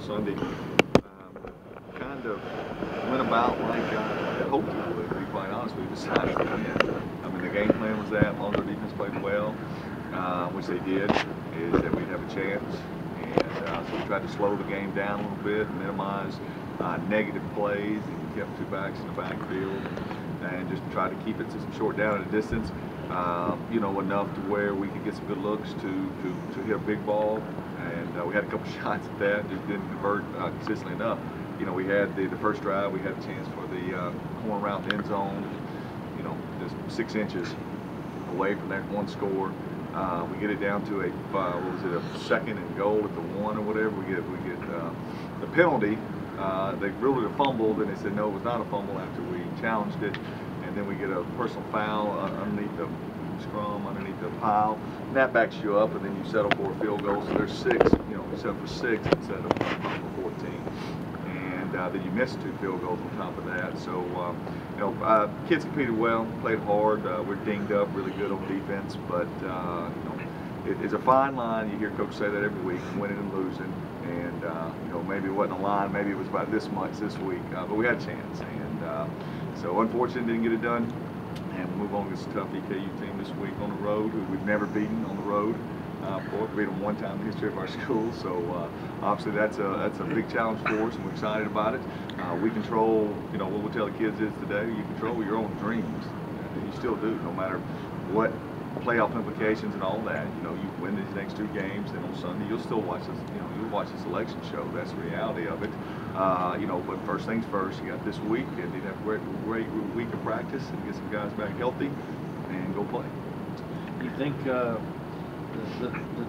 Sunday kind of went about like I hoped it would, to be quite honest with you, decided to win. I mean, the game plan was that, as long as our defense played well, which they did, is that we'd have a chance. And so we tried to slow the game down a little bit, minimize negative plays, and kept two backs in the backfield, and just tried to keep it short down at a distance, you know, enough to where we could get some good looks to hit a big ball. And we had a couple shots at that, just didn't convert consistently enough. You know, we had the first drive, we had a chance for the corner route in the end zone, you know, just 6 inches away from that one score. We get it down to a, what was it, a second and goal at the 1 or whatever. We get the penalty. They ruled it a fumble, then they said no, it was not a fumble after we challenged it. And then we get a personal foul underneath the scrum, underneath the pile. And that backs you up, and then you settle for a field goal. So there's 6, you know, you settle for 6 instead of for 14. And then you missed 2 field goals on top of that. So, you know, kids competed well, played hard. We're dinged up really good on defense, but, you know, it's a fine line. You hear coach say that every week, winning and losing. And, you know, maybe it wasn't a line, maybe it was about this much this week, but we had a chance. And so unfortunately didn't get it done. And we'll move on to this tough EKU team this week on the road, who we've never beaten on the road. We beat them one time in the history of our school, so obviously that's a big challenge for us, and we're excited about it. We control, you know, what we'll tell the kids is today, you control your own dreams, and you still do, no matter what playoff implications and all that. You know, you win these next 2 games, then on Sunday you'll still watch this, you know, you'll watch the selection show. That's the reality of it. You know, but first things first, you got this week, and you have a great week of practice and get some guys back healthy and go play. You think the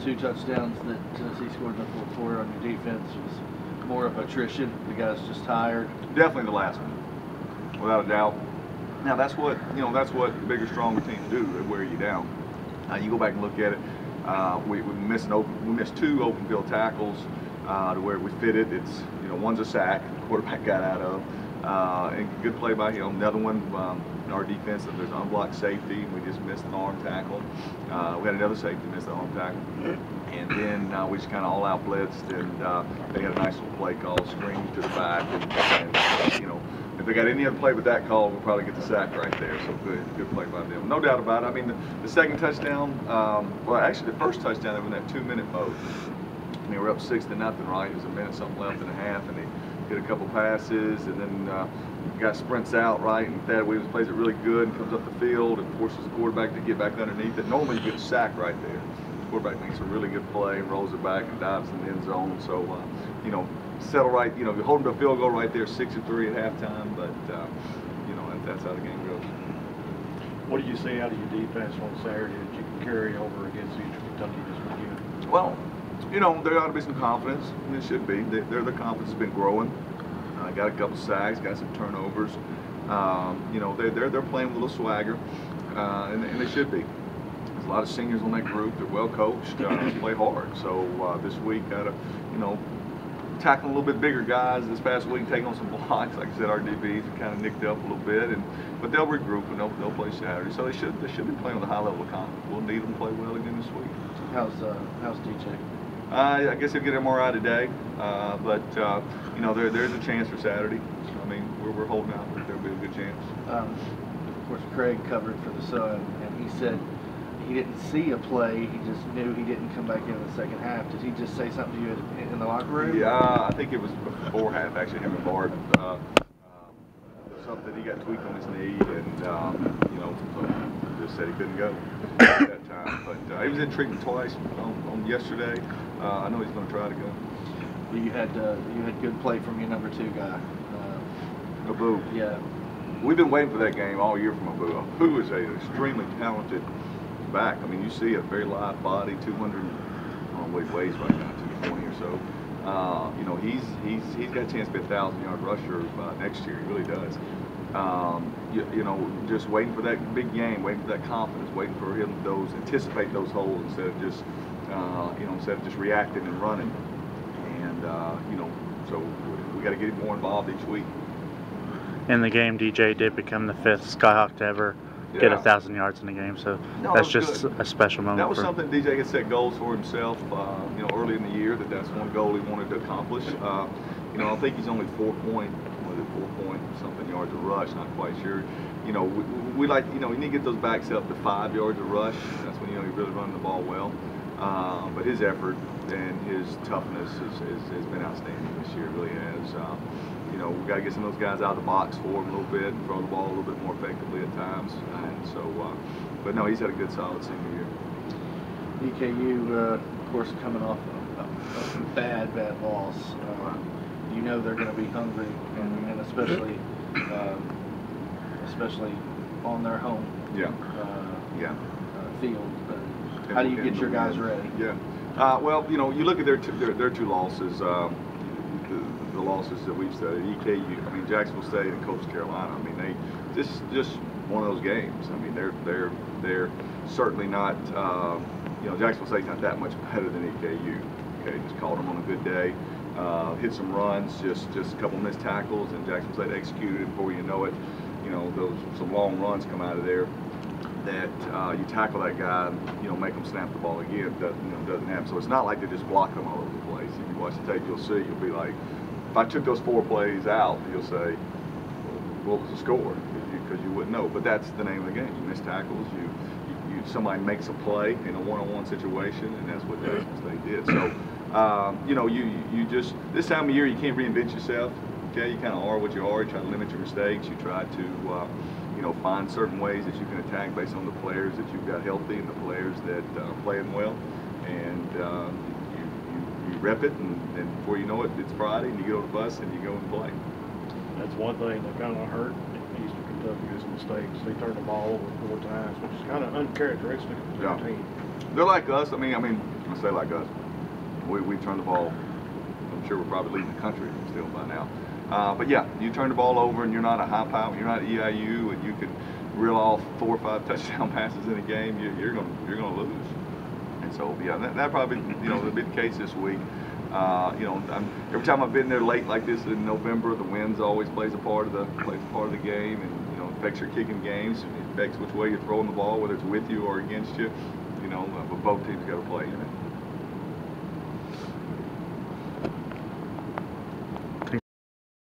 2 touchdowns that Tennessee scored in the fourth quarter on your defense was more of attrition? The guys just tired? Definitely the last one, without a doubt. Now that's what, you know, that's what bigger, stronger teams do. They wear you down. You go back and look at it. We missed 2 open field tackles to where we fit it. It's, you know, one's a sack the quarterback got out of. And good play by him. Another one, in our defense, there's an unblocked safety. We just missed an arm tackle. We had another safety miss the arm tackle. And then we just kind of all out blitzed, and they had a nice little play call, screen to the back, and you know, if they got any other play but that call, we'll probably get the sack right there. So good play by them. No doubt about it. I mean, the second touchdown, well, actually the first touchdown, they were in that 2-minute mode. I mean, we're up 6-0, right? There's a minute something left and a half, and they hit a couple passes, and then the guy sprints out, right, and Thad Williams plays it really good and comes up the field and forces the quarterback to get back underneath it. Normally you get a sack right there. The quarterback makes a really good play and rolls it back and dives in the end zone. So, you know, settle right, you know, you hold them to a field goal right there, 6-3 at halftime, but, you know, that's how the game goes. What do you see out of your defense on Saturday that you can carry over against Eastern Kentucky this weekend? Well, you know, there ought to be some confidence, and it should be. Their confidence has been growing. Got a couple sacks, got some turnovers. You know, they're playing with a little swagger, and they should be. There's a lot of seniors on that group. They're well coached. Play hard. So this week, got to, you know, tackling a little bit bigger guys this past week, taking on some blocks. Like I said, our DBs are kind of nicked up a little bit, but they'll regroup and they'll play Saturday. So they should be playing with a high level of confidence. We'll need them to play well again this week. How's DJ? I guess he'll get MRI today, but you know, there's a chance for Saturday. I mean, we're holding out that there'll be a good chance. Of course, Craig covered for the Sun, and he said he didn't see a play. He just knew he didn't come back in the second half. Did he just say something to you in the locker room? Yeah, I think it was before half, actually, him and Bart. Something, he got tweaked on his knee, and you know, so just said he couldn't go at that time. But he was in treatment twice on yesterday. I know he's going to try to go. You had good play from your number 2 guy. Abu. Yeah. We've been waiting for that game all year from Abu. Abu is an extremely talented back. I mean, you see a very live body, 200, I don't know what he weighs right now, 220 or so. You know, he's got a chance to be a 1,000-yard rusher next year. He really does. You know, just waiting for that big game, waiting for that confidence, waiting for him to anticipate those holes instead of just, you know, instead of just reacting and running. And you know, so we got to get him more involved each week. In the game, DJ did become the 5th Skyhawk to ever get Yeah. 1,000 yards in the game. So No, that's that was just good. a special moment. That was for something DJ had set goals for himself, early in the year. That's one goal he wanted to accomplish. I think he's only 4 point something yards of rush. Not quite sure. We like, you need to get those backs up to 5 yards of rush. That's when you're really running the ball well. But his effort and his toughness has been outstanding this year. It really has. We got to get some of those guys out of the box for him a little bit and throw the ball a little bit more effectively at times. And so, but no, he's had a good, solid senior year. EKU, of course, coming off a bad loss. They're going to be hungry, and especially on their home field. How do you get your guys ready? Yeah. Well, you look at their two losses. The losses that we've studied, EKU, Jacksonville State and Coastal Carolina. They just one of those games. They're certainly not. Jacksonville State's not that much better than EKU. Okay, just caught them on a good day. Hit some runs, just a couple missed tackles, and Jacksonville State executed it. Before you know it, some long runs come out of there that you tackle that guy, and, make them snap the ball again. Doesn't happen. So it's not like they're just blocking them all over the place. If you watch the tape, you'll be like, if I took those 4 plays out, you'll say, well, what was the score? Because you wouldn't know. But that's the name of the game. You miss tackles. Somebody makes a play in a one-on-one situation, and that's what Jacksonville State did. So, you just, this time of year, you can't reinvent yourself. Okay, you kind of are what you are. You try to limit your mistakes. You try to, find certain ways that you can attack based on the players that you've got healthy and the players that are playing well. And you rep it, and before you know it, it's Friday, and you get on the bus and you go and play. That's one thing that kind of hurt Eastern Kentucky is mistakes. They turned the ball over 4 times, which is kind of uncharacteristic of their team. They're like us. I say like us. We turn the ball. I'm sure we're probably leading the country still by now. But yeah, you turn the ball over and you're not a high power, you're not EIU, and you can reel off 4 or 5 touchdown passes in a game, you're gonna lose. And so yeah, that probably will be the case this week. Every time I've been there late like this in November, the winds always plays a part of the game, and it affects your kicking games. It affects which way you're throwing the ball, whether it's with you or against you. But both teams got to play in it.